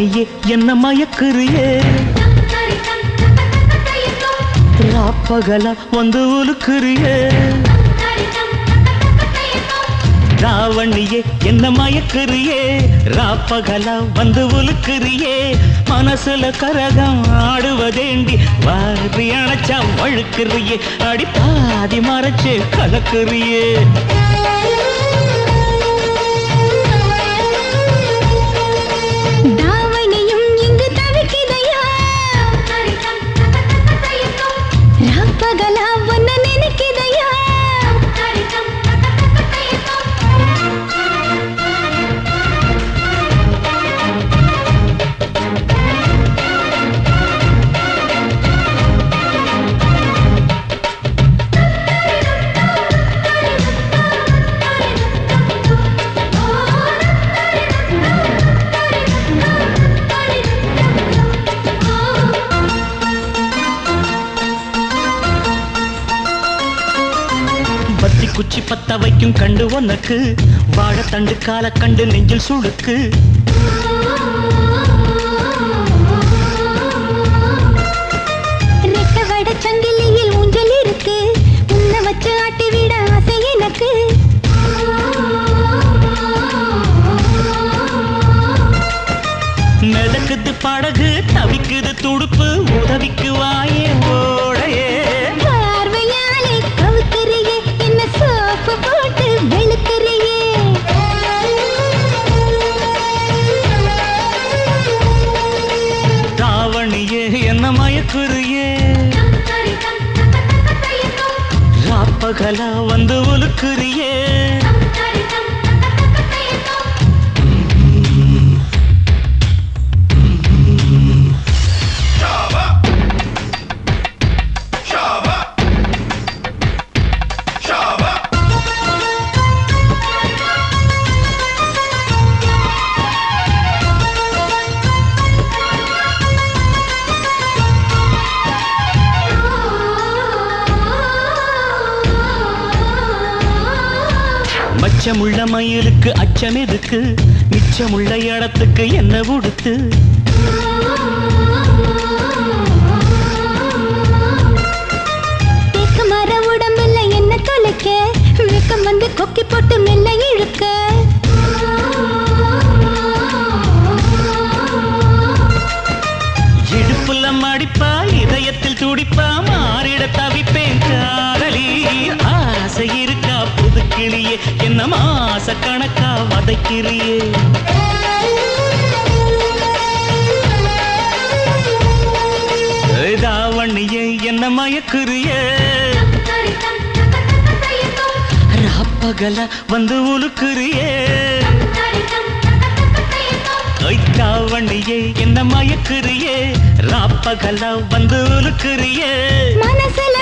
தாவணியே என்ன மயக்குறியே ராப்பகலா வந்து உலுக்குறியே தாவணியே என்ன மயக்குறியே ராப்பகலா வந்து உலுக்குறியே மனசுல கரகம் ஆடுவதேண்டி வாரி அணைச்சா வழுக்குறியே அடி பாதி மறைச்சு கலக்குறியே தாவணியும் இங்கு தவிக்குதையா ராப்பகலா ஒன்ன நினைக்குதையா பத்தி குச்சி பத்த வைக்கும் கண்டு உனக்கு வாழைத்தண்டு கால கண்டு நெஞ்சில் சுடுக்கு ரெட்ட வட சங்கிலியில் ஊஞ்சல் இருக்கு உன்னை வச்சு ஆட்டி விட ஆசை எனக்கு மிதக்குது படகு தவிக்குது துடுப்பு உதவிக்கு வாயே ஓடையே பார்வையாலே கவுக்கறியே என்ன சோப்பு போட்டு வெளுக்கறியே தாவணியே என்ன மயக்குறியே ராப்பகலா வந்து உலுக்குறியே மிச்சமுள்ள மயிலுக்கு அச்சம் எதுக்கு மிச்சமுள்ள இடத்துக்கு என்ன உடுத்து தேக்கு மர உடம்புல என்ன தொலைக்க வெக்கம் வந்து கொக்கி போட்டு மெல்ல இழுக்க இடுப்புல மடிப்பா இதயத்தில் துடிப்பா மாறிட தவிப்பேன் காதலி ஆசை இருக்கா புதுக்கிளியே என்ன மாச கணக்கா வதைக்கிறியே தாவணியே என்ன மயக்குறியே ராப்பகலா வந்து உலுக்குறியே தாவணியே என்ன மயக்குறியே ராப்பகலா வந்து உலுக்குறியே மனசுல